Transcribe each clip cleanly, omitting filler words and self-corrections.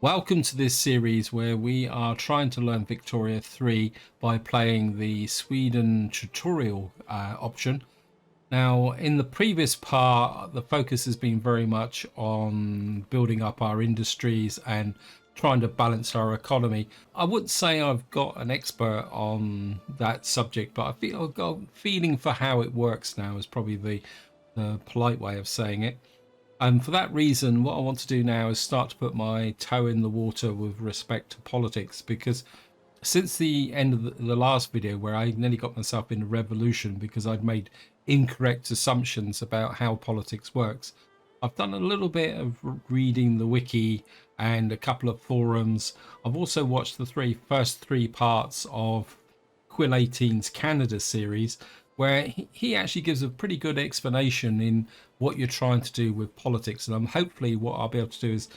Welcome to this series where we are trying to learn Victoria 3 by playing the Sweden tutorial option. Now, in the previous part, the focus has been very much on building up our industries and trying to balance our economy. I wouldn't say I've got an expert on that subject, but I feel I've got a feeling for how it works now is probably the polite way of saying it. And for that reason, what I want to do now is start to put my toe in the water with respect to politics, because since the end of the last video where I nearly got myself in a revolution because I'd made incorrect assumptions about how politics works, I've done a little bit of reading the wiki and a couple of forums. I've also watched the first three parts of Quill 18's Canada series, where he actually gives a pretty good explanation in what you're trying to do with politics. And I'm hopefully what I'll be able to do is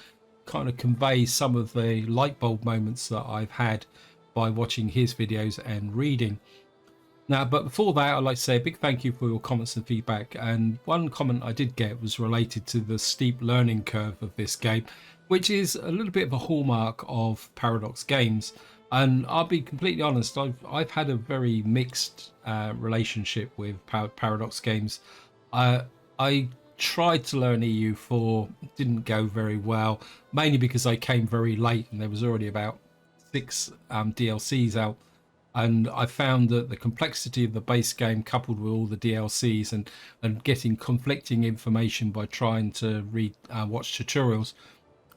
kind of convey some of the light bulb moments that I've had by watching his videos and reading. Now, but before that, I'd like to say a big thank you for your comments and feedback. And one comment I did get was related to the steep learning curve of this game, which is a little bit of a hallmark of Paradox Games. And I'll be completely honest, I've had a very mixed relationship with Paradox Games. I tried to learn EU4, didn't go very well, mainly because I came very late and there was already about 6 DLCs out. And I found that the complexity of the base game, coupled with all the DLCs and getting conflicting information by trying to watch tutorials,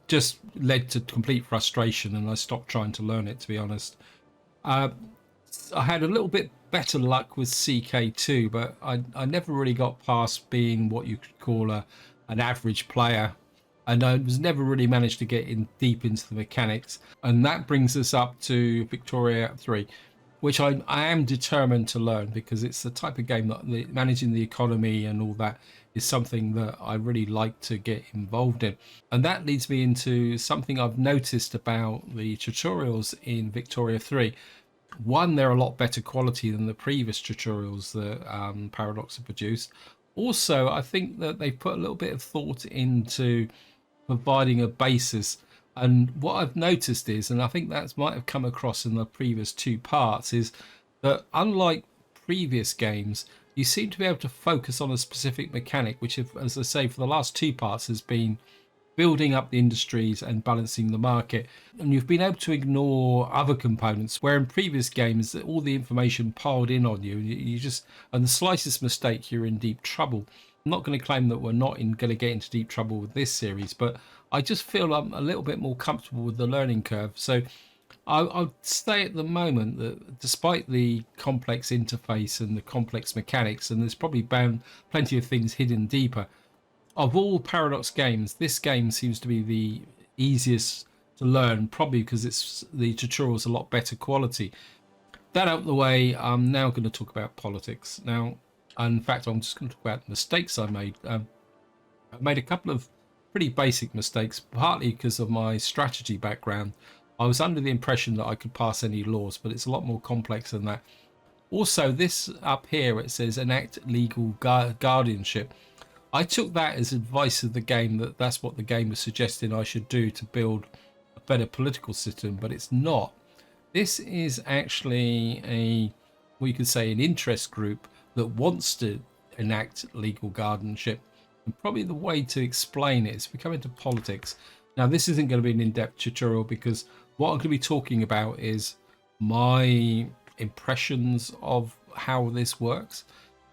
just led to complete frustration, and I stopped trying to learn it, to be honest. I had a little bit better luck with CK2, but I never really got past being what you could call an average player, and I was never really managed to get in deep into the mechanics. And that brings us up to Victoria 3, which I am determined to learn, because it's the type of game that managing the economy and all that is something that I really like to get involved in. And that leads me into something I've noticed about the tutorials in Victoria 3. One, they're a lot better quality than the previous tutorials that Paradox have produced. Also, I think that they've put a little bit of thought into providing a basis. And what I've noticed is, and I think that might have come across in the previous two parts, is that unlike previous games, you seem to be able to focus on a specific mechanic, which, as I say, for the last two parts has been building up the industries and balancing the market. And you've been able to ignore other components, where in previous games, all the information piled in on you. You just, and the slightest mistake, you're in deep trouble. I'm not going to claim that we're not going to get into deep trouble with this series, but I just feel I'm a little bit more comfortable with the learning curve. So I'll say at the moment that despite the complex interface and the complex mechanics, and there's probably plenty of things hidden deeper, of all Paradox games, this game seems to be the easiest to learn, probably because the tutorial's a lot better quality. That out of the way, I'm now going to talk about politics. Now, in fact, I'm just going to talk about mistakes I made. I made a couple of pretty basic mistakes, partly because of my strategy background. I was under the impression that I could pass any laws, but it's a lot more complex than that. Also, this up here, it says enact legal guardianship. I took that as advice of the game, that's what the game was suggesting I should do to build a better political system, but it's not. This is actually what you could say, an interest group that wants to enact legal guardianship. And probably the way to explain it is if we come into politics. Now, this isn't going to be an in-depth tutorial, because what I'm going to be talking about is my impressions of how this works.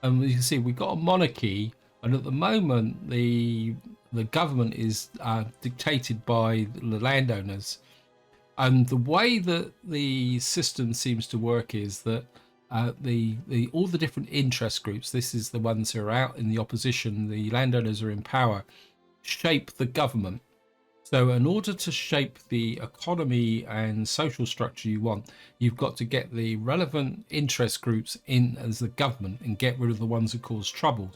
And you can see we've got a monarchy, and at the moment the government is dictated by the landowners. And the way that the system seems to work is that all the different interest groups, this is the ones who are out in the opposition, the landowners are in power, shape the government. So in order to shape the economy and social structure you want, you've got to get the relevant interest groups in as the government and get rid of the ones who cause trouble.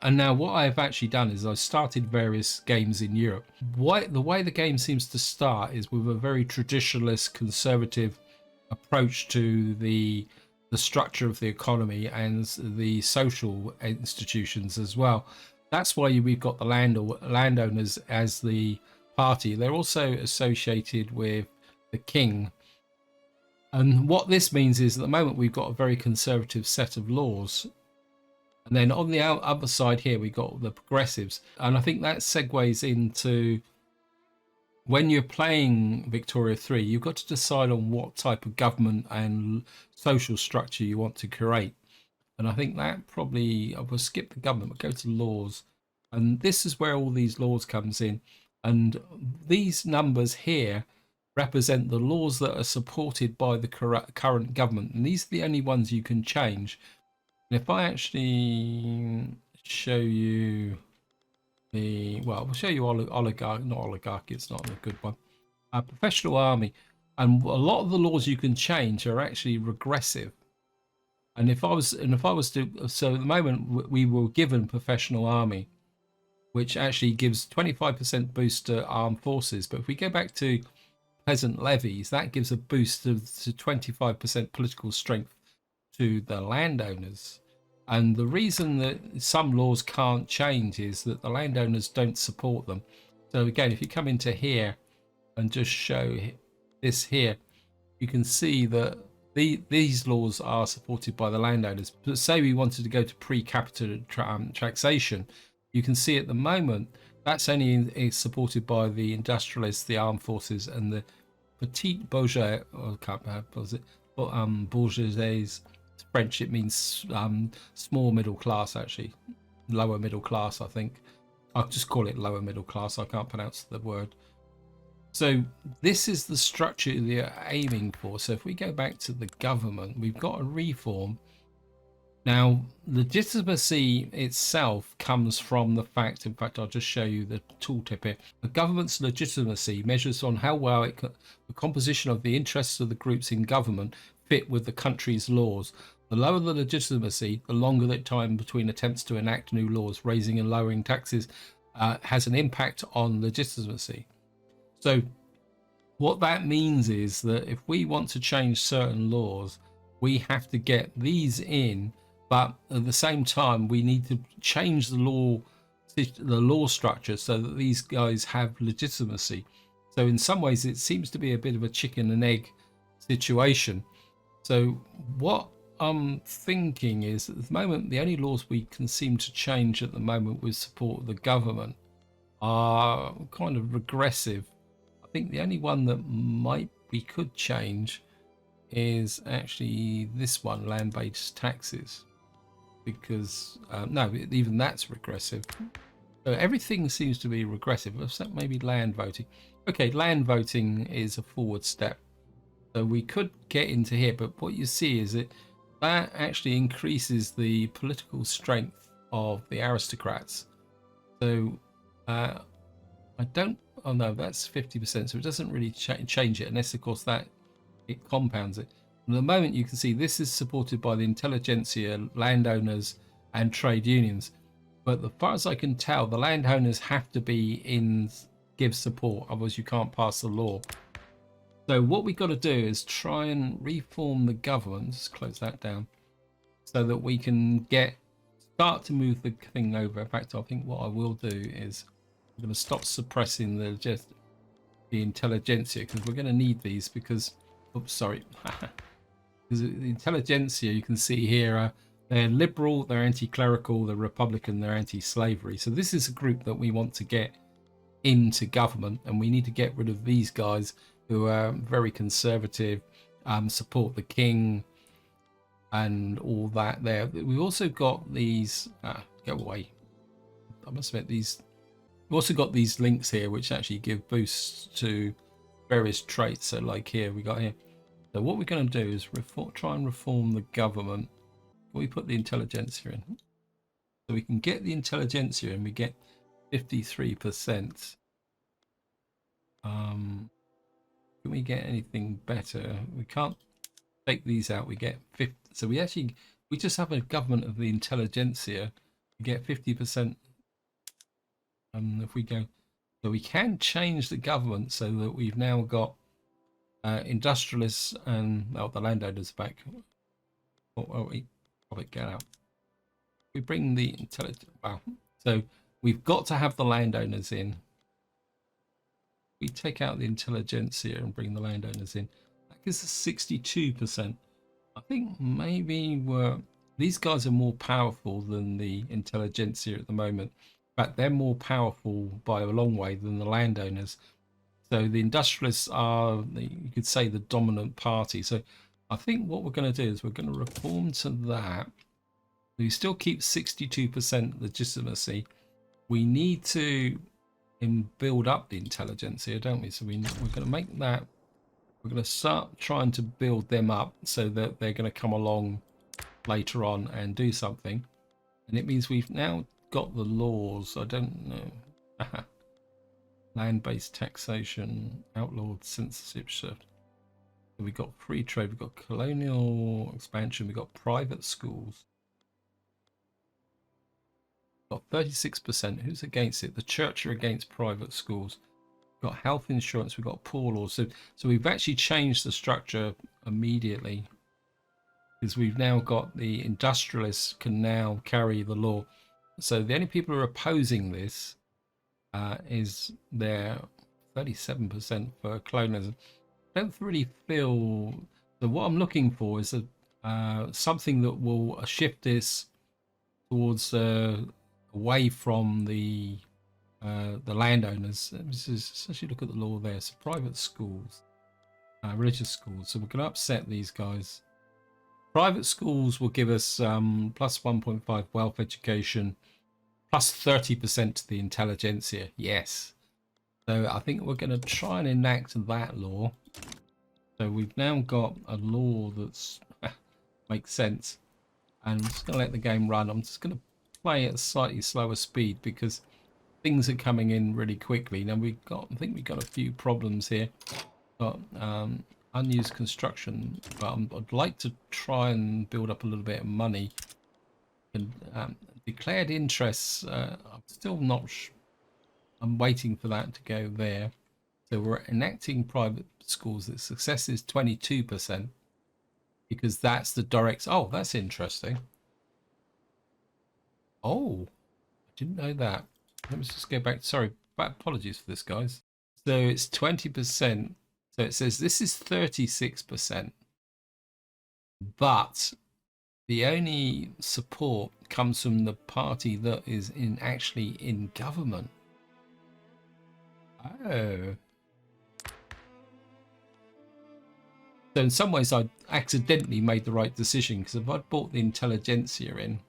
And now what I've actually done is I've started various games in Europe. The way the game seems to start is with a very traditionalist, conservative approach to the structure of the economy and the social institutions as well. That's why we've got the landowners as the party. They're also associated with the king. And what this means is at the moment we've got a very conservative set of laws. And then on the other side here, we got the progressives. And I think that segues into when you're playing Victoria 3, you've got to decide on what type of government and social structure you want to create. And I think that probably, I will skip the government, but go to laws. And this is where all these laws comes in. And these numbers here represent the laws that are supported by the current government. And these are the only ones you can change. And if I actually show you we'll show you oligarch, not oligarchy, it's not a good one. Professional army. And a lot of the laws you can change are actually regressive. And if I was to, so at the moment we were given professional army, which actually gives 25% boost to armed forces. But if we go back to peasant levies, that gives a boost to 25% political strength to the landowners. And the reason that some laws can't change is that the landowners don't support them. So again, if you come into here and just show this here, you can see that these laws are supported by the landowners. But say we wanted to go to pre-capita taxation, you can see at the moment that's only supported by the industrialists, the armed forces, and the petit bourgeois, or was it bourgeois. French, it means small middle class, actually lower middle class. I think I'll just call it lower middle class. I can't pronounce the word. So this is the structure they're aiming for. So if we go back to the government, we've got a reform. Now, legitimacy itself comes from the fact, in fact, I'll just show you the tooltip here. The government's legitimacy measures on how well the composition of the interests of the groups in government fit with the country's laws. The lower the legitimacy, the longer the time between attempts to enact new laws, raising and lowering taxes has an impact on legitimacy. So what that means is that if we want to change certain laws, we have to get these in, but at the same time we need to change the law structure so that these guys have legitimacy. So in some ways it seems to be a bit of a chicken and egg situation. So what I'm thinking is at the moment the only laws we can seem to change at the moment with support of the government are kind of regressive. I think the only one that we could change is actually this one, land-based taxes, because no, even that's regressive. So everything seems to be regressive, except maybe land voting. Okay, land voting is a forward step, so we could get into here, but what you see is that actually increases the political strength of the aristocrats. So I don't, oh no, that's 50%, so it doesn't really change it, unless of course that it compounds it. At the moment you can see this is supported by the intelligentsia, landowners and trade unions, but as far as I can tell the landowners have to be give support, otherwise you can't pass the law. So what we've got to do is try and reform the government, just close that down, so that we can start to move the thing over. In fact, I think what I will do is I'm going to stop suppressing the intelligentsia, because we're going to need these, because oops, sorry. Because the intelligentsia, you can see here, they're liberal, they're anti-clerical, they're Republican, they're anti-slavery. So this is a group that we want to get into government, and we need to get rid of these guys who are very conservative, support the king and all that there. We've also got these, go away. I must admit these, we've also got these links here which actually give boosts to various traits. So like here, we got here. So what we're going to do is try and reform the government. We put the intelligentsia in. So we can get the intelligentsia and we get 53%. Can we get anything better? We can't take these out. We get 50. So we just have a government of the intelligentsia. We get 50%. If we go, so we can change the government so that we've now got industrialists and the landowners back. Probably get out. We bring the intelligent. Wow. So we've got to have the landowners in. We take out the intelligentsia and bring the landowners in. That gives us 62%. I think maybe these guys are more powerful than the intelligentsia at the moment. In fact, they're more powerful by a long way than the landowners. So the industrialists are, you could say, the dominant party. So I think what we're going to do is we're going to reform to that. We still keep 62% legitimacy. We need to build up the intelligentsia, don't we? So we're going to make that. We're going to start trying to build them up so that they're going to come along later on and do something. And it means we've now got the laws. I don't know. Land-based taxation, outlawed censorship shift. So we've got free trade, we've got colonial expansion, we've got private schools. We've got 36%. Who's against it? The church are against private schools. We've got health insurance, we've got poor laws. So we've actually changed the structure immediately, because we've now got the industrialists can now carry the law. So the only people who are opposing this is their 37% for colonialism. I don't really feel that. What I'm looking for is something that will shift this towards away from the landowners. Let's actually look at the law there. So private schools, religious schools. So we're going to upset these guys. Private schools will give us plus 1.5 wealth education, plus 30% to the intelligentsia. Yes. So I think we're going to try and enact that law. So we've now got a law that's makes sense. And I'm just going to let the game run. I'm just going to play at a slightly slower speed because things are coming in really quickly. Now I think we've got a few problems here. Got unused construction, but I'd like to try and build up a little bit of money. And declared interests, I'm still not I'm waiting for that to go there. So we're enacting private schools. The success is 22% because that's the direct. Oh, that's interesting. Oh, I didn't know that. Let me just go back. Sorry, apologies for this, guys. So it's 20%. So it says this is 36%, but the only support comes from the party that is actually in government. Oh. So in some ways I accidentally made the right decision, because if I'd brought the intelligentsia in,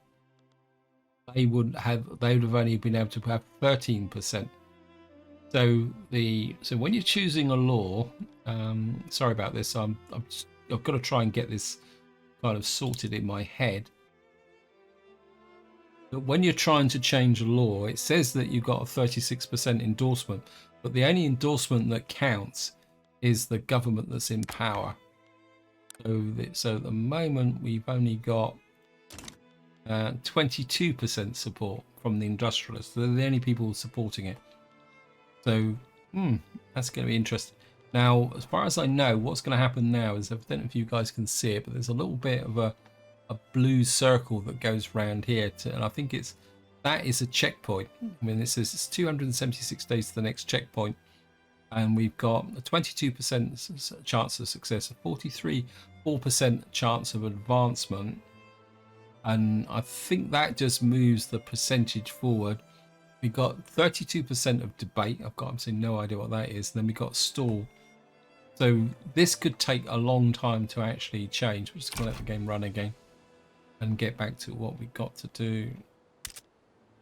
they would have only been able to have 13%. So when you're choosing a law, sorry about this, I've got to try and get this kind of sorted in my head. But when you're trying to change a law, it says that you've got a 36% endorsement, but the only endorsement that counts is the government that's in power. So at the moment we've only got 22% support from the industrialists. They're the only people supporting it. So that's going to be interesting. Now, as far as I know, what's going to happen now is, I don't know if you guys can see it, but there's a little bit of a blue circle that goes around here, and I think that is a checkpoint. I mean, it says it's 276 days to the next checkpoint, and we've got a 22% chance of success, a 4% chance of advancement, and I think that just moves the percentage forward. We got 32% of debate. I've got absolutely no idea what that is. And then we got stall. So this could take a long time to actually change. We're just going to let the game run again and get back to what we got to do.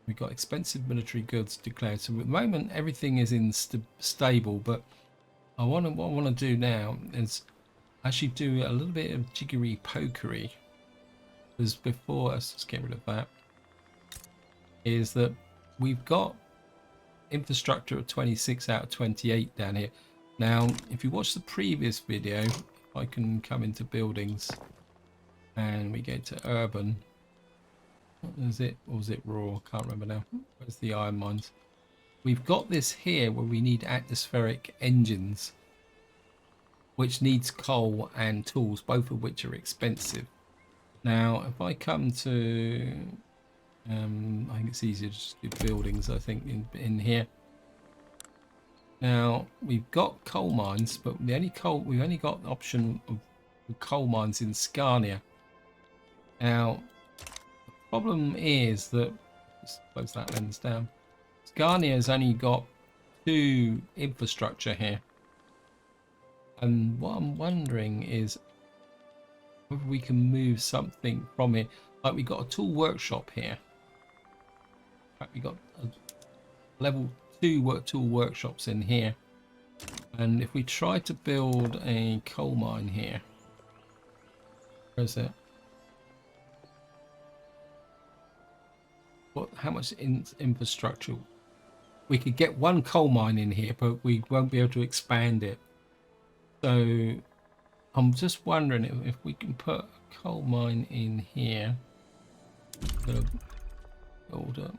We got expensive military goods declared. So at the moment everything is in stable, but what I want to do now is actually do a little bit of jiggery pokery. Because before, let's just get rid of that. Is that we've got infrastructure of 26 out of 28 down here. Now, if you watch the previous video, if I can come into buildings and we go to urban. What is it? Or was it rural? I can't remember now. Where's the iron mines? We've got this here where we need atmospheric engines, which needs coal and tools, both of which are expensive. Now, if I come to, I think it's easier to just do buildings, I think, in here. Now we've got coal mines, but we've only got the option of coal mines in Scania. Now the problem is that, just close that lens down. Scania has only got 2 infrastructure here, and what I'm wondering is whether we can move something from it. Like we got a tool workshop here. In fact, we got a level 2 tool workshops in here. And if we try to build a coal mine here, where is it? How much infrastructure? We could get 1 coal mine in here, but we won't be able to expand it. So I'm just wondering if we can put a coal mine in here. Build up.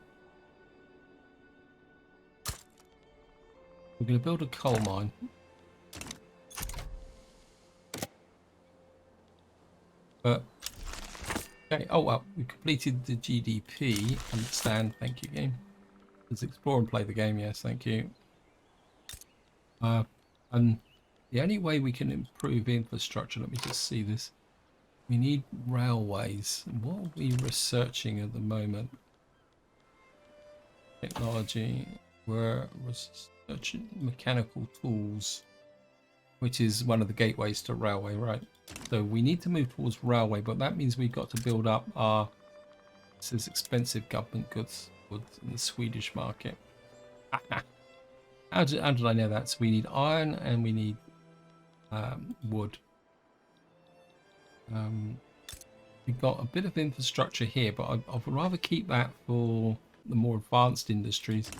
We're going to build a coal mine. But, okay, oh well, we completed the GDP. Understand, thank you, game. Let's explore and play the game, yes, thank you. And the only way we can improve infrastructure, let me just see this. We need railways. What are we researching at the moment? Technology. We're researching mechanical tools, which is one of the gateways to railway, right? So we need to move towards railway, but that means we've got to build up our, this is expensive government goods in the Swedish market. How did I know that? So we need iron and we need wood. We've got a bit of infrastructure here, but I would rather keep that for the more advanced industries.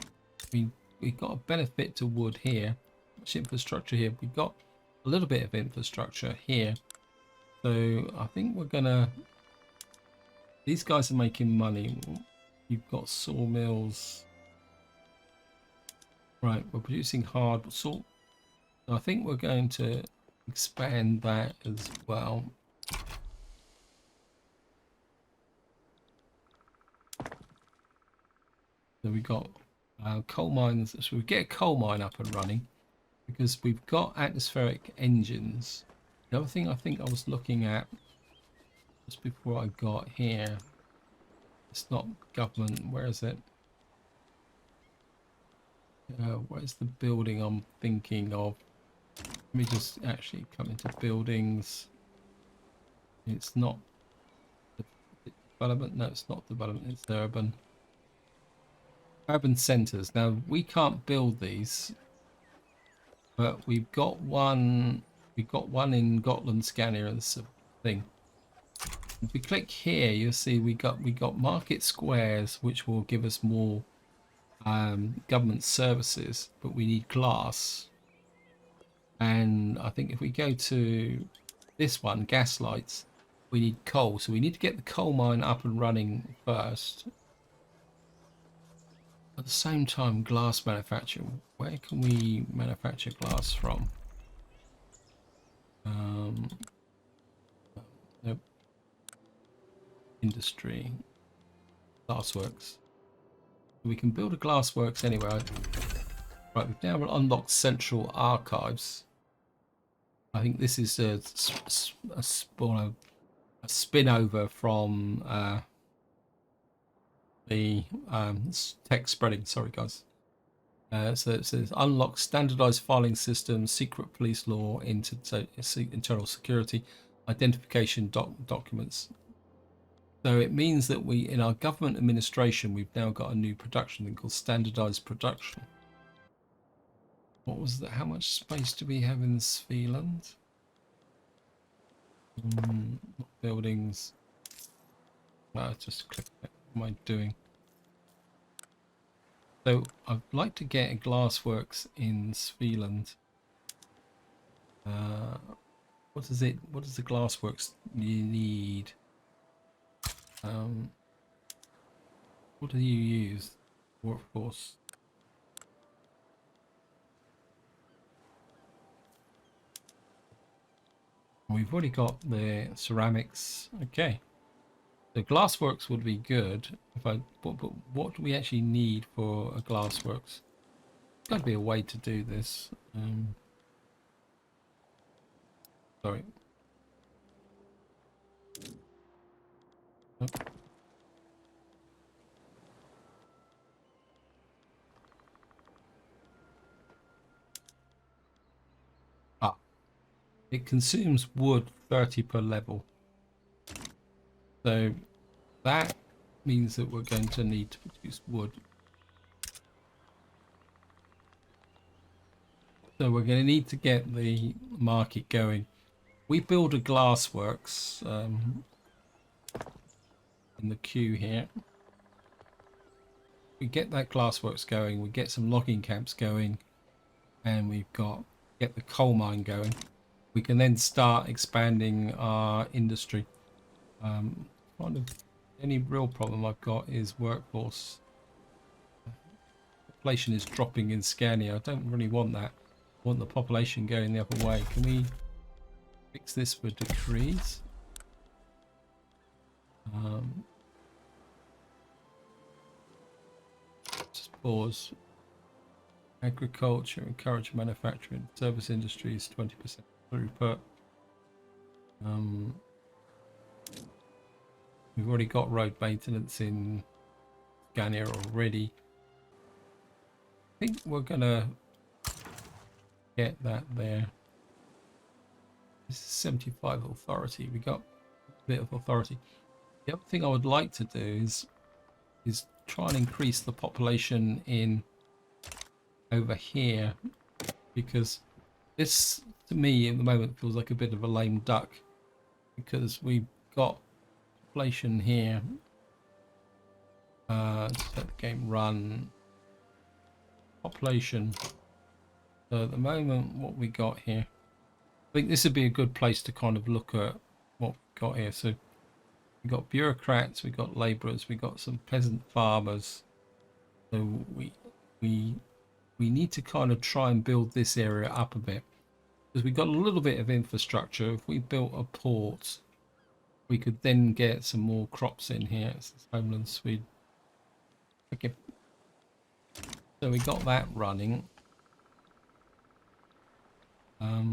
We've got a benefit to wood here. Much infrastructure here. We've got a little bit of infrastructure here. So I think we're gonna, these guys are making money. You've got sawmills. Right, we're producing hard salt. So I think we're going to expand that as well. So we got coal mines. So we get a coal mine up and running because we've got atmospheric engines. The other thing I think I was looking at just before I got here, it's not government. Where is it? Where's the building I'm thinking of? Let me just actually come into buildings. It's not development. No, it's not development. It's urban. Urban centres. Now we can't build these, but we've got one. We've got one in Gotland, Scania, and the thing. If we click here, you'll see we got market squares, which will give us more government services, but we need glass. And I think if we go to this one, gas lights, we need coal. So we need to get the coal mine up and running first. At the same time, glass manufacturing. Where can we manufacture glass from? Nope. Industry. Glassworks. We can build a glassworks anyway. Right, we've now unlocked central archives. I think this is a spin-over from the text spreading. Sorry, guys. So it says unlock standardized filing systems, secret police law, internal security, identification documents. So it means that we, in our government administration, we've now got a new production thing called standardized production. What was that? How much space do we have in Svealand? Buildings. Just click that. What am I doing? So I'd like to get a glassworks in Svealand. What does the glassworks you need? What do you use? Workforce. We've already got the ceramics. Okay. The glassworks would be good if but what do we actually need for a glassworks? got to be a way to do this. Sorry. Oh. Ah, it consumes wood 30 per level. So that means that we're going to need to produce wood. So we're going to need to get the market going. We build a glassworks in the queue here. We get that glassworks going, we get some logging camps going, and we've got get the coal mine going. We can then start expanding our industry. Kind of any real problem I've got is workforce. Population is dropping in Scania. I don't really want that. I want the population going the other way. Can we fix this with decrees? Just pause. Agriculture, encourage manufacturing, service industries, 20% throughput. We've already got road maintenance in Scania already. I think we're gonna get that there. This is 75 authority. We got a bit of authority. The other thing I would like to do is try and increase the population in over here, because this to me at the moment feels like a bit of a lame duck, because we've got population here. Just let the game run. Population. So at the moment what we got here, I think this would be a good place to kind of look at what we got here. So we got bureaucrats, we got laborers, we got some peasant farmers. So we need to kind of try and build this area up a bit, because we got a little bit of infrastructure. If we built a port, we could then get some more crops in here. It's homeland Sweden. Okay, so we got that running. So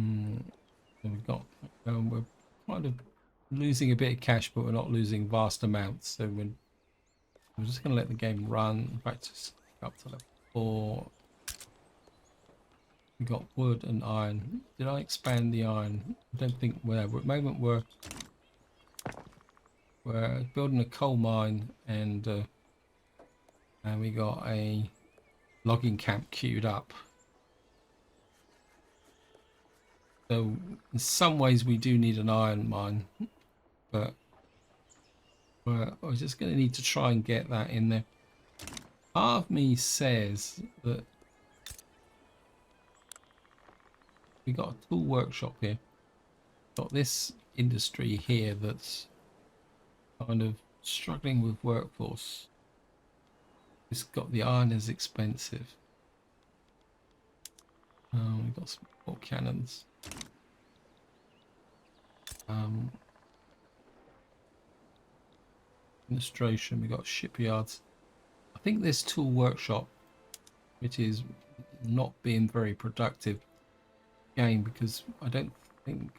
we've got we're kind of losing a bit of cash, but we're not losing vast amounts. So we're just going to let the game run. Back to up to level 4. We got wood and iron. Did I expand the iron? I don't think we're at the moment. We're building a coal mine, and we got a logging camp queued up. So in some ways we do need an iron mine, but we're just going to need to try and get that in there. Part of me says that we got a tool workshop here. Got this industry here that's kind of struggling with workforce. It's got the iron is expensive. We've got some more cannons. Administration, we got shipyards. I think this tool workshop, which is not being very productive game, because I don't think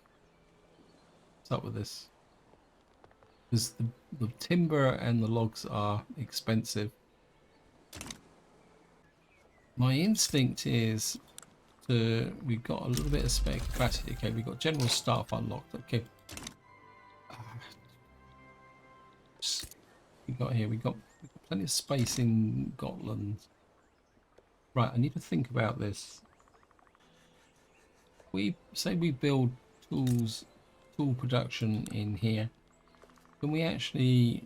what's up with this, because the timber and the logs are expensive. My instinct is we've got a little bit of spare capacity. Okay, we've got general staff unlocked. Okay, we got here. We got plenty of space in Gotland. Right, I need to think about this. We say we build tool production in here. Can we actually?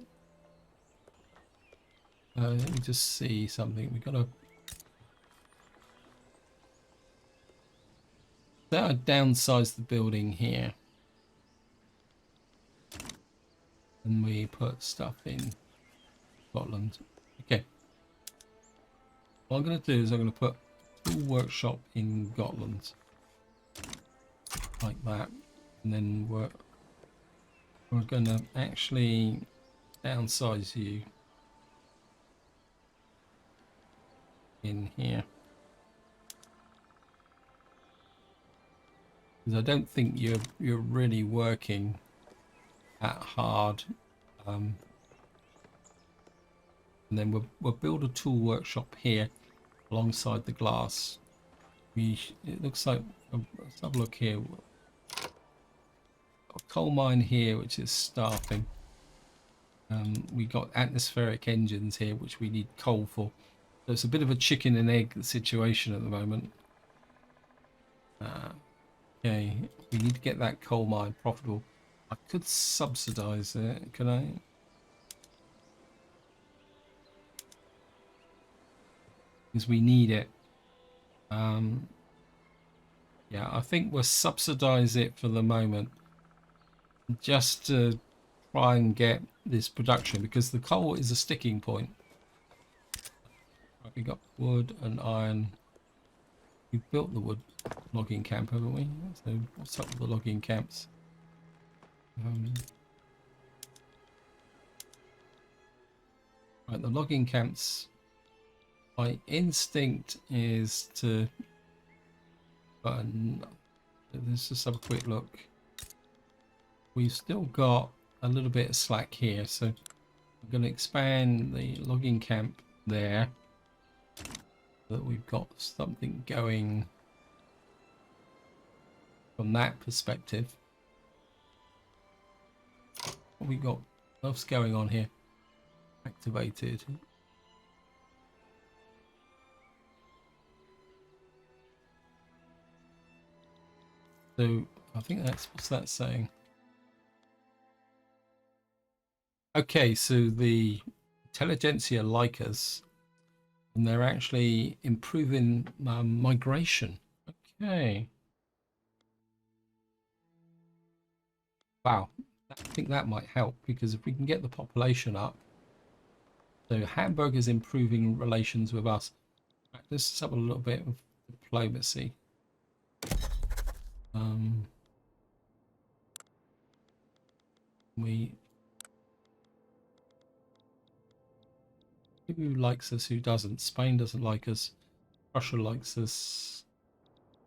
Let me just see something. We got to. That would downsize the building here, and we put stuff in Scotland. Okay. What I'm going to do is I'm going to put a tool workshop in Gotland, like that, and then we're going to actually downsize you in here. because I don't think you're really working that hard. And then we'll build a tool workshop here alongside the glass. It looks like, let's have a look here. A coal mine here which is starting. We got atmospheric engines here which we need coal for. So it's a bit of a chicken and egg situation at the moment. Okay, we need to get that coal mine profitable. I could subsidize it, can I? Because we need it. Yeah, I think we'll subsidize it for the moment, just to try and get this production, because the coal is a sticking point. Right, we got wood and iron. We've built the wood logging camp, haven't we? So what's up with the logging camps? Right, the logging camps, my instinct is to let's just have a quick look. We've still got a little bit of slack here, so I'm going to expand the logging camp there so that we've got something going from that perspective. What we got else going on here? Activated. So I think what's that saying? Okay, so the intelligentsia like us, and they're actually improving migration. Okay. Wow, I think that might help, because if we can get the population up. So Hamburg is improving relations with us. Right, let's have a little bit of diplomacy. Who likes us, who doesn't? Spain doesn't like us. Russia likes us.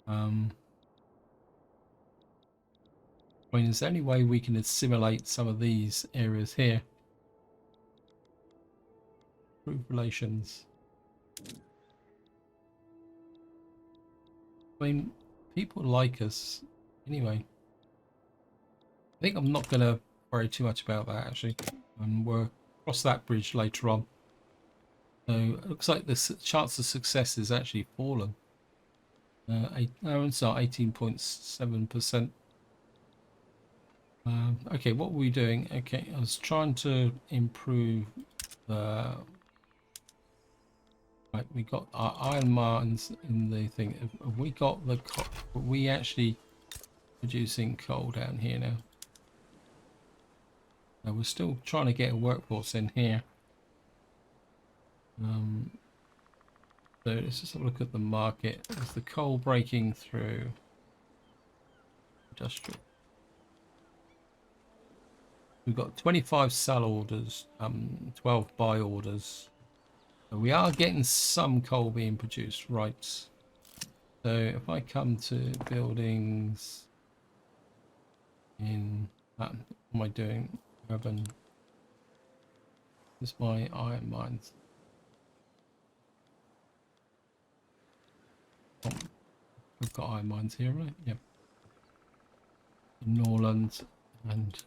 I mean, is there any way we can assimilate some of these areas here? Improve relations. I mean, people like us anyway. I think I'm not going to worry too much about that, actually. And we'll cross that bridge later on. So it looks like the chance of success is actually fallen. No, it's not 18.7%. Okay, what were we doing? Okay, I was trying to improve the. Right, we got our iron mines in the thing. Have we got the coal? Are we actually producing coal down here now? No, we're still trying to get a workforce in here. So let's just have a look at the market. Is the coal breaking through? Industrial. We've got 25 sell orders, 12 buy orders. So we are getting some coal being produced, right? So if I come to buildings in, what am I doing? Urban. This is my iron mines. Oh, we've got iron mines here, right? Yep. Norland and.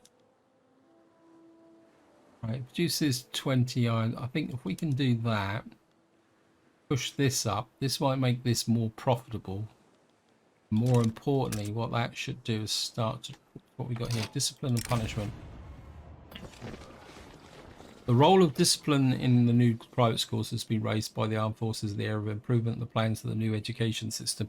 Right, it produces 20 iron. I think if we can do that, push this up, this might make this more profitable. More importantly, what that should do is start to, what we got here, discipline and punishment. The role of discipline in the new private schools has been raised by the armed forces in the area of improvement and the plans for the new education system.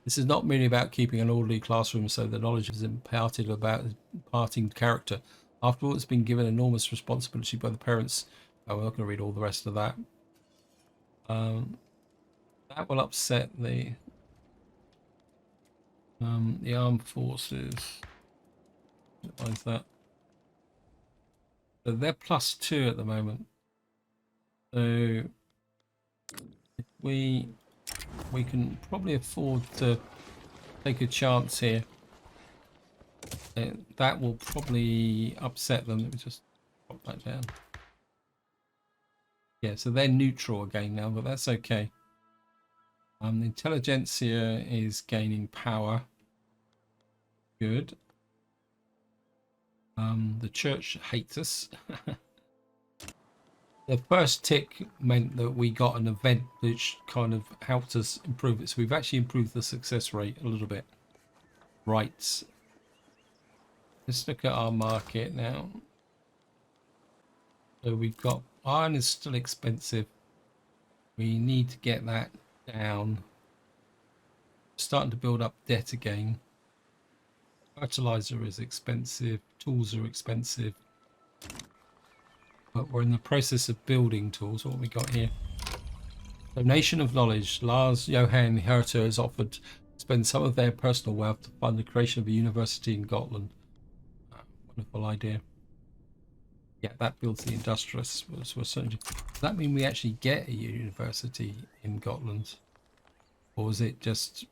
This is not merely about keeping an orderly classroom so the knowledge is imparted about imparting character. After all, it's been given enormous responsibility by the parents. Oh, we're not going to read all the rest of that. That will upset the armed forces. Why is that? So they're +2 at the moment. So if we can probably afford to take a chance here That will probably upset them. Let me just pop that down. Yeah, so they're neutral again now, but that's okay. The intelligentsia is gaining power. Good. The church hates us. The first tick meant that we got an event which kind of helped us improve it. So we've actually improved the success rate a little bit. Right. Let's look at our market now. So we've got iron is still expensive. We need to get that down. Starting to build up debt again. Fertilizer is expensive. Tools are expensive. But we're in the process of building tools. What have we got here? Donation of knowledge. Lars Johan Herter has offered to spend some of their personal wealth to fund the creation of a university in Gotland. Wonderful idea. Yeah, that builds the industrialists. Does that mean we actually get a university in Gotland? Or is it just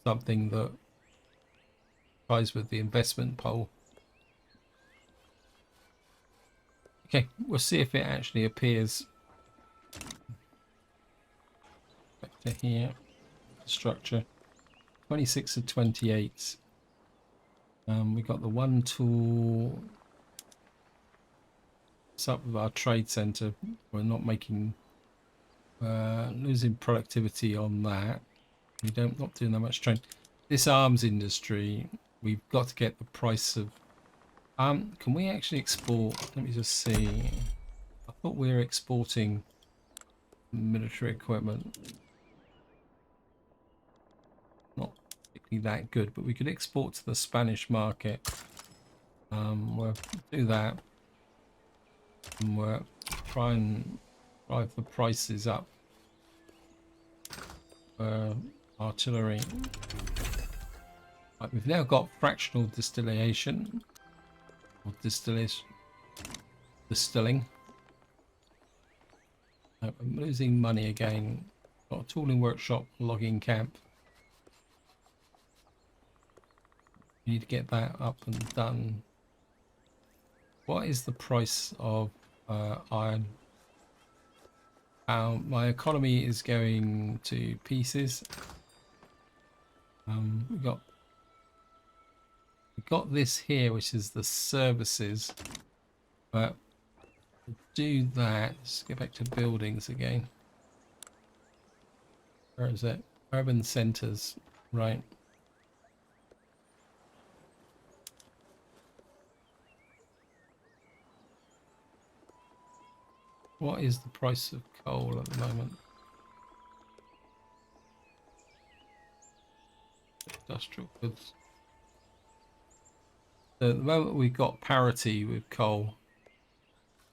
something that ties with the investment pole? Okay, we'll see if it actually appears. Back to here. Structure. 26 of 28. We got the one tool. What's up with our trade center? We're not making losing productivity on that. We not doing that much trade. This arms industry, we've got to get the price of can we actually export? Let me just see. I thought we were exporting military equipment. Not particularly that good, but we could export to the Spanish market. We'll do that. And we'll try and drive the prices up for artillery. Right, we've now got fractional distillation or distilling. I'm losing money again. Got a tooling workshop, logging camp. We need to get that up and done. What is the price of iron? My economy is going to pieces. We got this here, which is the services, but to do that, let's get back to buildings again. Where is it? Urban centers, right? What is the price of coal at the moment? Industrial goods. So at the moment we've got parity with coal.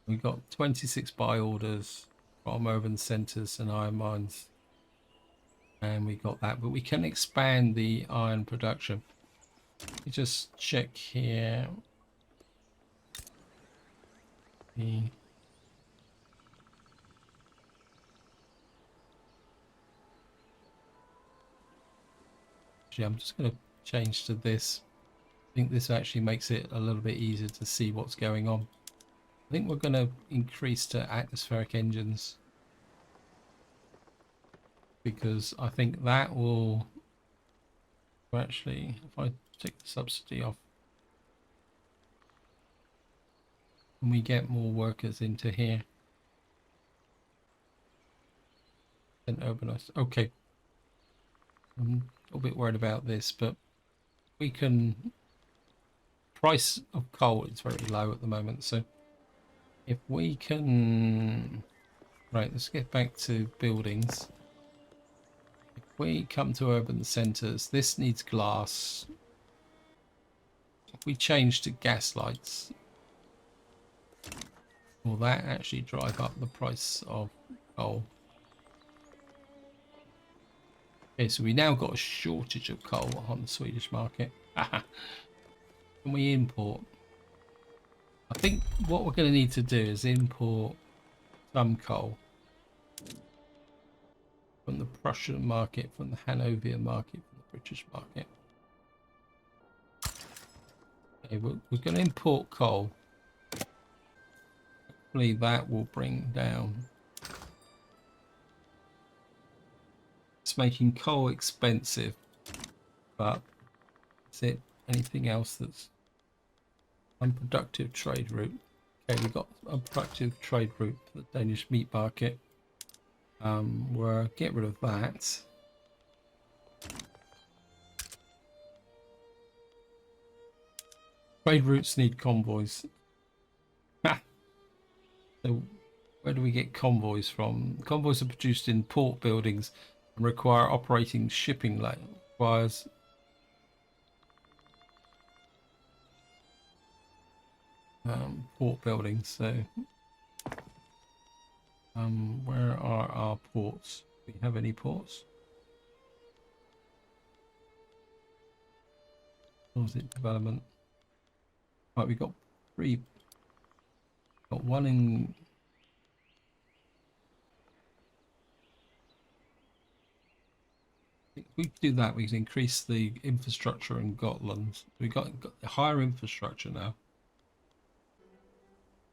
We've got 26 buy orders from urban centres and iron mines. And we got that, but we can expand the iron production. Let me just check here. Actually, I'm just going to change to this. I think this actually makes it a little bit easier to see what's going on. I think we're going to increase to atmospheric engines, because I think that will actually, if I take the subsidy off, and we get more workers into here, then urbanize. Okay, I'm a little bit worried about this, but we can. Price of coal is very low at the moment, so if we can, right, let's get back to buildings. If we come to urban centers, this needs glass. If we change to gas lights, will that actually drive up the price of coal? Okay, so we now got a shortage of coal on the Swedish market. Can we import? I think what we're going to need to do is import some coal from the Prussian market, from the Hanoverian market, from the British market. Okay, we're going to import coal. Hopefully that will bring down. It's making coal expensive, but is it anything else that's unproductive trade route? Okay, we've got unproductive trade route for the Danish meat market. We'll get rid of that. Trade routes need convoys. So where do we get convoys from? Convoys are produced in port buildings and require operating shipping lane. Requires port buildings. So where are our ports? Do we have any ports? Transit development. Right, we got three. Got one in. If we do that, we can increase the infrastructure in Gotland. We got higher infrastructure now.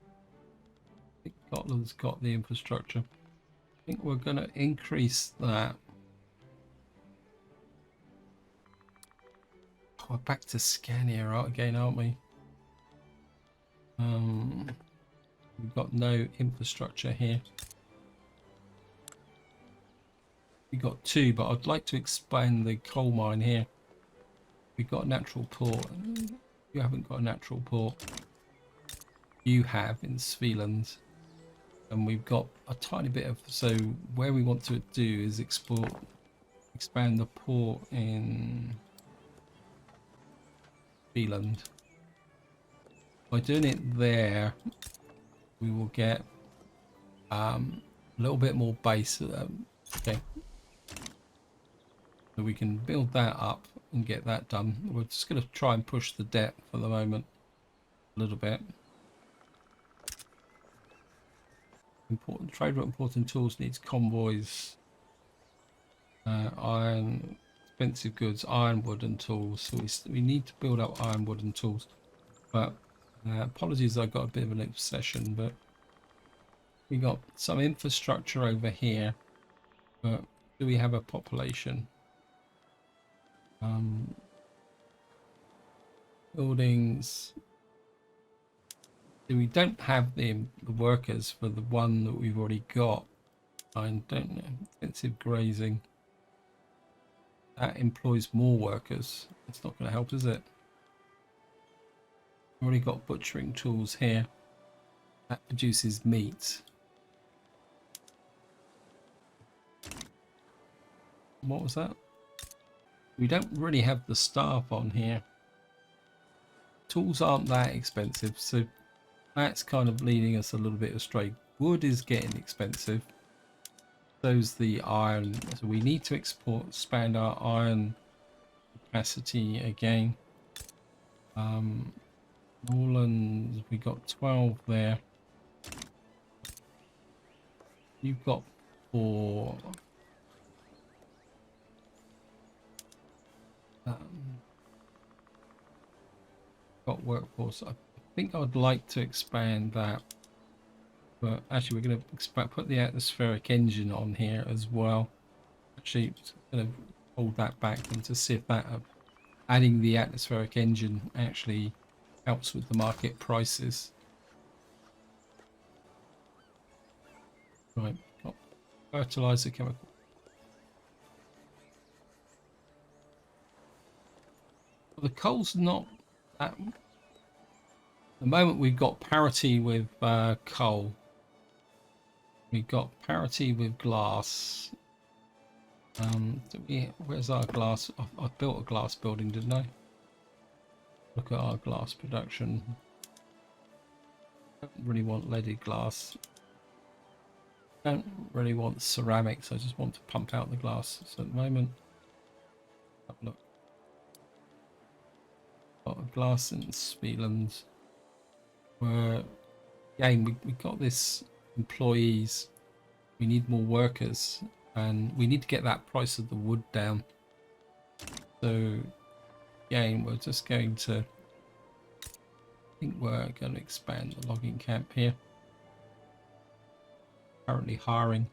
I think Gotland's got the infrastructure. I think we're going to increase that. Oh, we're back to Scania out again, aren't we? We've got no infrastructure here. We got two, but I'd like to expand the coal mine here. We've got a natural port. You haven't got a natural port. You have in Svealand. And we've got a tiny bit of, so where we want to do is expand the port in Svealand. By doing it there, we will get a little bit more base. Okay, so we can build that up and get that done. We're just going to try and push the debt for the moment a little bit. Important trade route, important tools needs convoys, iron, expensive goods, ironwood and tools. So we need to build up ironwood and tools. But apologies, I got a bit of an obsession. But we got some infrastructure over here. But do we have a population? Buildings. We don't have the workers for the one that we've already got. I don't know. Intensive grazing. That employs more workers. It's not going to help, is it? We've already got butchering tools here. That produces meat. What was that? We don't really have the staff on here. Tools aren't that expensive, so that's kind of leading us a little bit astray. Wood is getting expensive. So's the iron. So we need to expand our iron capacity again. Norland, we got 12 there. You've got 4. Got workforce. I think I'd like to expand that, but actually we're going to put the atmospheric engine on here as well. Actually, going to hold that back and to see if that adding the atmospheric engine actually helps with the market prices. Right, got fertilizer chemical. Well, the coal's not at the moment. We've got parity with coal. We've got parity with glass. Where's our glass? I built a glass building, didn't I? Look at our glass production. Don't really want leaded glass. Don't really want ceramics. I just want to pump out the glass. So at the moment, have a look. Got glass in Svealand. Where again we got this employees. We need more workers, and we need to get that price of the wood down. So again, we're just going to think we're going to expand the logging camp here. Currently hiring.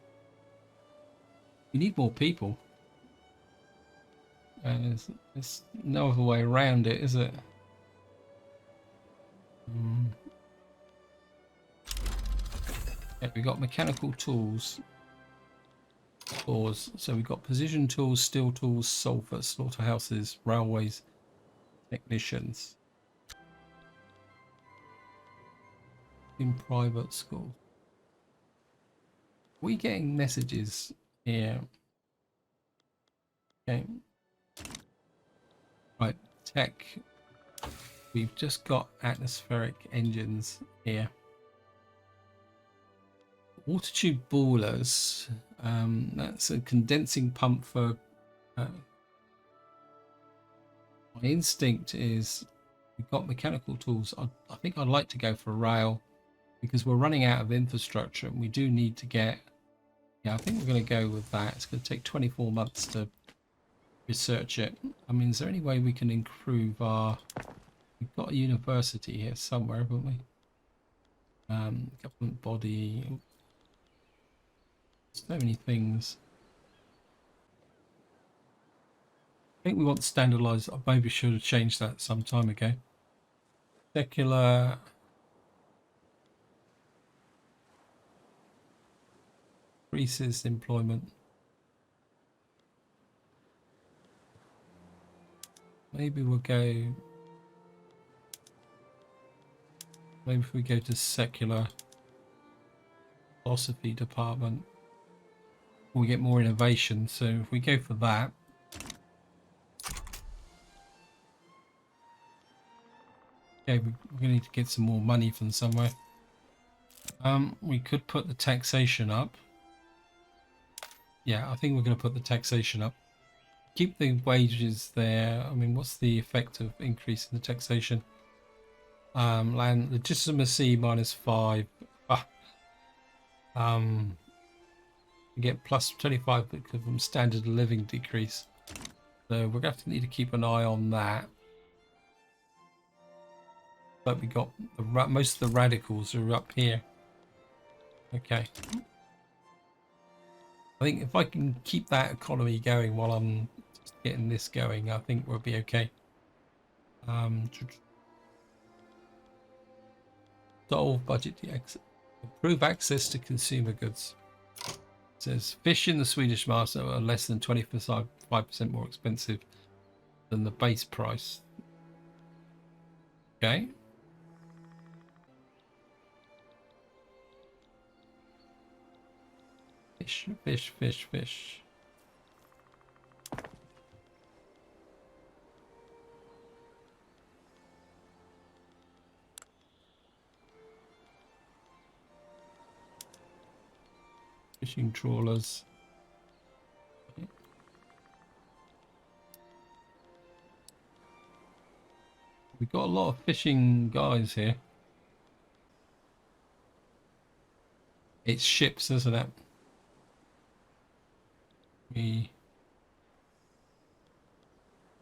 We need more people. There's no other way around it, is it? Yeah, we got mechanical tools. Stores. So we've got precision tools, steel tools, sulfur, slaughterhouses, railways, technicians. In private school. We getting messages here? Okay. Right, tech. We've just got atmospheric engines here. Water tube boilers. That's a condensing pump for. My instinct is we've got mechanical tools. I think I'd like to go for rail because we're running out of infrastructure and we do need to get. Yeah, I think we're going to go with that. It's going to take 24 months to research it. I mean, is there any way we can improve our... We've got a university here somewhere, haven't we? Government body. So many things. I think we want standardized. I maybe should have changed that some time ago. Secular. Increases employment. Maybe we'll go. Maybe if we go to secular philosophy department, we get more innovation. So if we go for that, okay, we're gonna need to get some more money from somewhere. We could put the taxation up. Yeah, I think we're going to put the taxation up. Keep the wages there. I mean, what's the effect of increasing the taxation? Land legitimacy -5. We get plus 25 because from standard of living decrease. So we're going to need to keep an eye on that. But we got most of the radicals are up here. Okay. I think if I can keep that economy going while I'm just getting this going, I think we'll be okay. Solve budget improve access to consumer goods. It says fish in the Swedish market are less than 25% more expensive than the base price. Okay. Fish, fish, fish, fish. Fishing trawlers. We've got a lot of fishing guys here. It's ships, isn't it? I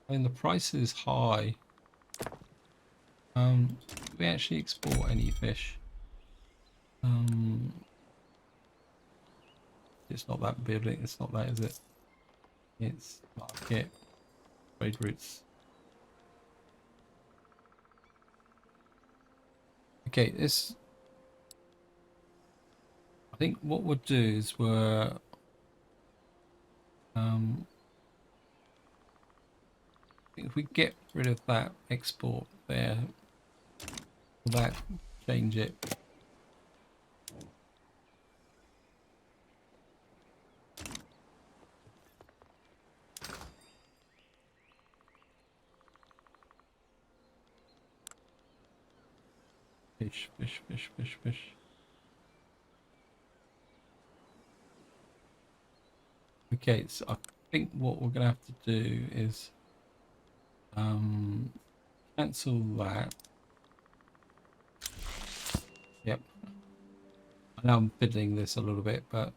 mean, the price is high. Do we actually export any fish? It's not that building. It's not that, is it? It's market, trade routes. Okay, this. I think what we'll do is if we get rid of that export there, will that change it? Fish, fish, fish, fish, fish. Okay, so I think what we're gonna have to do is cancel that. Yep. I know I'm fiddling this a little bit, but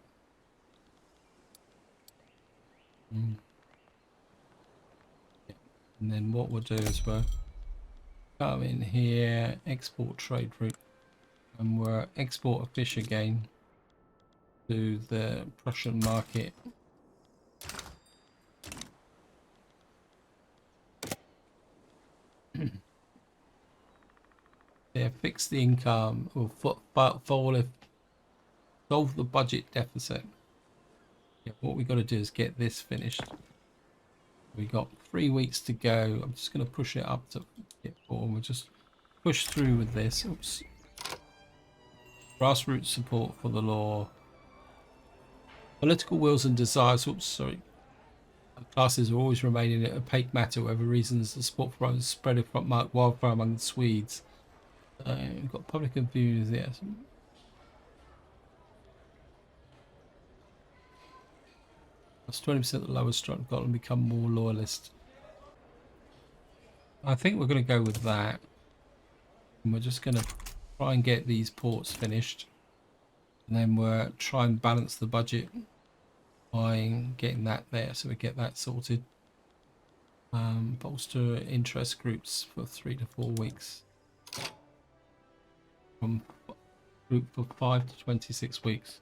yeah. And then what we'll do is come in here, export trade route, and we'll export a fish again to the Prussian market. Yeah, fix the income or solve the budget deficit. Yeah, what we got to do is get this finished. We got 3 weeks to go. I'm just going to push it up to get 4. We'll just push through with this. Oops. Grassroots support for the law. Political wills and desires. Oops, sorry. Classes will always remain in an opaque matter, whatever reasons the support for is spread of wildfire among the Swedes. We've got public views, yes. That's 20% of the lowest struck got and become more loyalist. I think we're going to go with that. And we're just going to try and get these ports finished. And then we'll try and balance the budget by getting that there, so we get that sorted. Bolster interest groups for 3 to 4 weeks. From group for 5 to 26 weeks.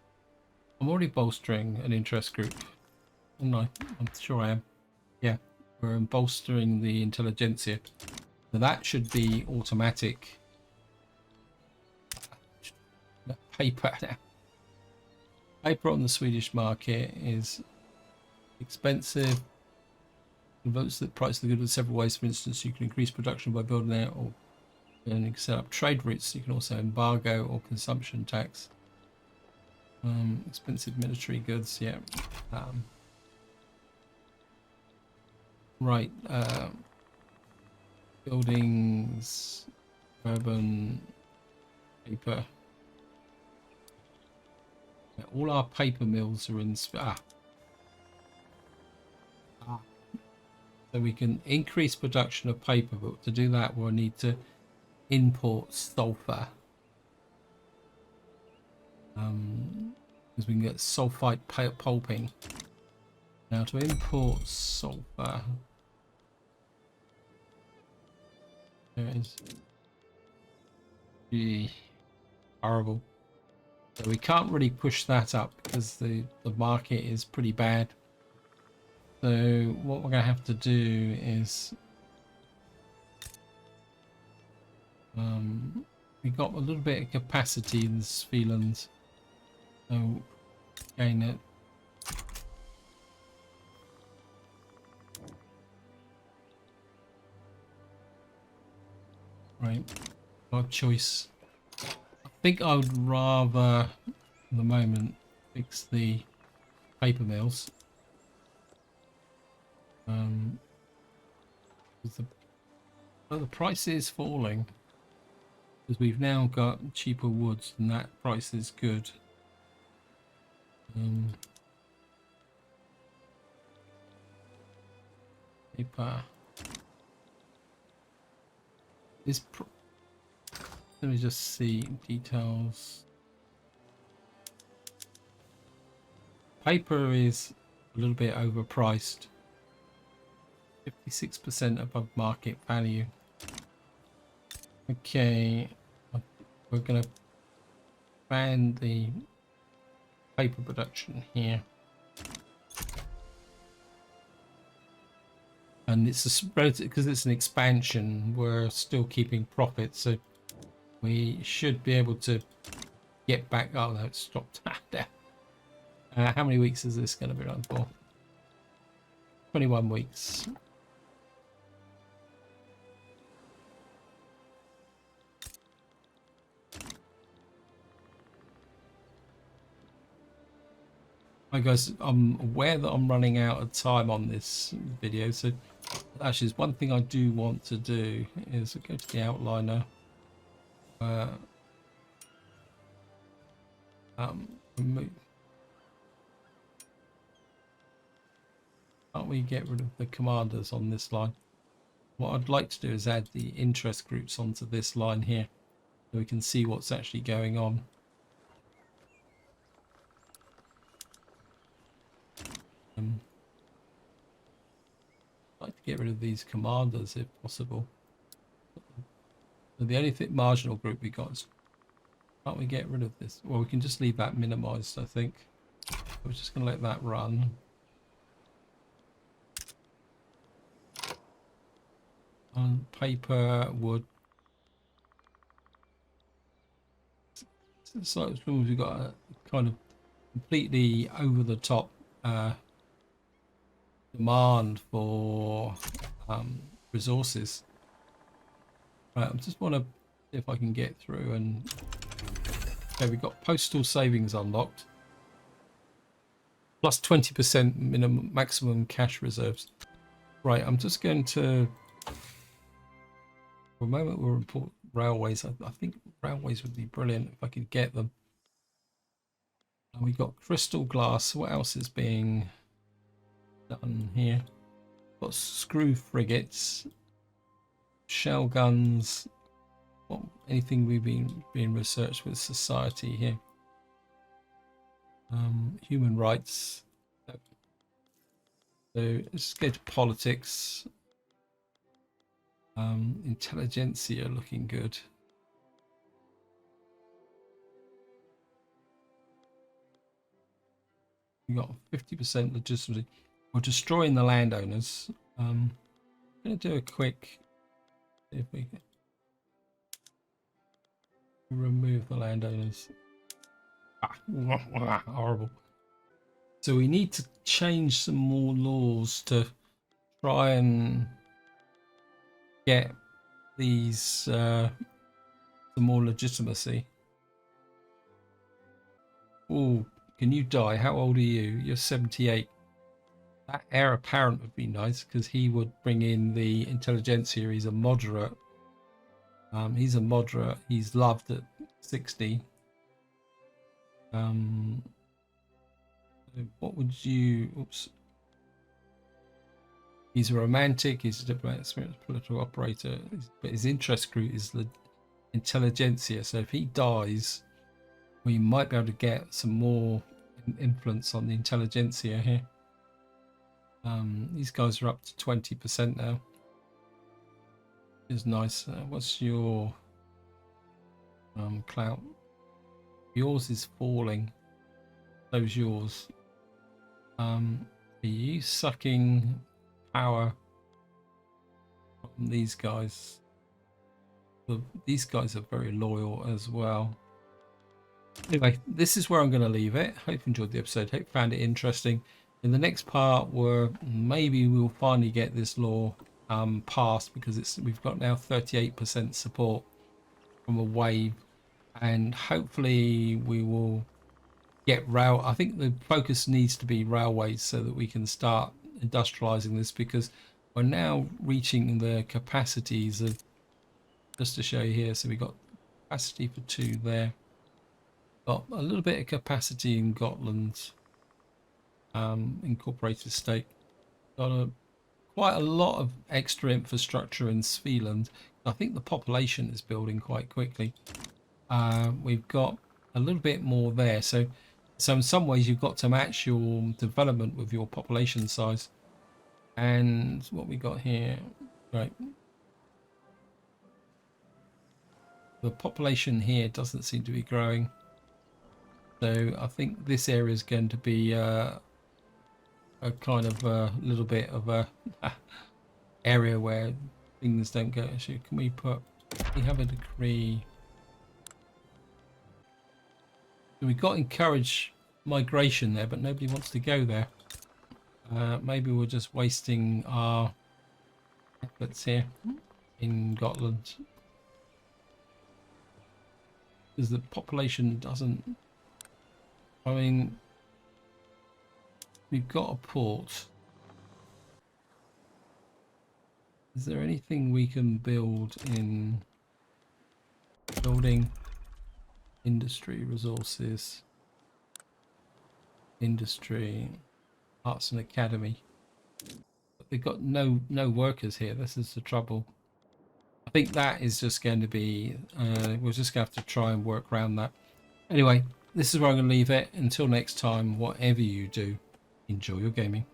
I'm already bolstering an interest group. No, I'm sure I am. Yeah, we're bolstering the intelligentsia. So that should be automatic. Paper now. Paper on the Swedish market is expensive. Converts the price of the good in several ways. For instance, you can increase production by building out, or you can set up trade routes. You can also embargo or consumption tax. Expensive military goods, yeah. Right. Buildings, urban, paper. Yeah, all our paper mills are in. So we can increase production of paper, but to do that we'll need to import sulfur. Because we can get sulfite pulping. Now to import sulfur, there is horrible. So we can't really push that up because the market is pretty bad. So what we're going to have to do is we got a little bit of capacity in the Svealand. So gain it. Right, odd choice. I think I would rather, at the moment, fix the paper mills. The price is falling because we've now got cheaper woods, and that price is good. Paper. Let me just see details. Paper is a little bit overpriced. 56% above market value. Okay, we're going to ban the paper production here. And it's a spread because it's an expansion. We're still keeping profit, so we should be able to get back. Oh no, it stopped there. How many weeks is this going to be run for? 21 weeks. Hi guys, I'm aware that I'm running out of time on this video, so actually there's one thing I do want to do is go to the outliner. Remove. Can't we get rid of the commanders on this line? What I'd like to do is add the interest groups onto this line here, so we can see what's actually going on. I'd like to get rid of these commanders if possible. So the only marginal group we got is, can't we get rid of this? Well, we can just leave that minimized, I think. We're just going to let that run. On paper, wood. It's like as long as we've got a kind of completely over the top demand for resources. Right, I just want to see if I can get through. And okay, we've got postal savings unlocked, plus 20% minimum maximum cash reserves. Right, I'm just going to, for a moment, we'll report railways. I think railways would be brilliant if I could get them. And we got crystal glass. What else is being done here? Got screw frigates, shell guns. What, anything we've been being researched with society here? Human rights. So let's go to politics. Intelligentsia looking good. We got 50% legitimacy. We're destroying the landowners. I'm going to do a quick. See if we can remove the landowners. Horrible. So we need to change some more laws to try and get these some more legitimacy. Oh, can you die? How old are you? You're 78. That heir apparent would be nice because he would bring in the intelligentsia. He's a moderate. He's a moderate. He's loved at 60. What would you? Oops. He's a romantic. He's a diplomat, experienced political operator. But his interest group is the intelligentsia. So if he dies, we might be able to get some more influence on the intelligentsia here. These guys are up to 20% now. Is nice. What's your clout? Yours is falling. So's yours. Are you sucking power from these guys? Well, these guys are very loyal as well. Anyway, this is where I'm going to leave it. Hope you enjoyed the episode. Hope you found it interesting. In the next part, where maybe we'll finally get this law passed, because we've got now 38% support from a wave, and hopefully we will get rail. I think the focus needs to be railways so that we can start industrializing this, because we're now reaching the capacities of, just to show you here, so we've got capacity for 2 there, got a little bit of capacity in Gotland, incorporated state, got quite a lot of extra infrastructure in Svealand. I think the population is building quite quickly. We've got a little bit more there, so in some ways you've got to match your development with your population size. And what we got here, right, the population here doesn't seem to be growing, so I think this area is going to be a kind of a little bit of a area where things don't go. Actually, can we have a decree? So we got encourage migration there, but nobody wants to go there. Maybe we're just wasting our efforts here in Gotland, because the population doesn't. I mean, we've got a port. Is there anything we can build in building? Industry, resources, industry, arts and academy. But they've got no workers here. This is the trouble. I think that is just going to be, we're just going to have to try and work around that. Anyway, this is where I'm going to leave it. Until next time, whatever you do, enjoy your gaming.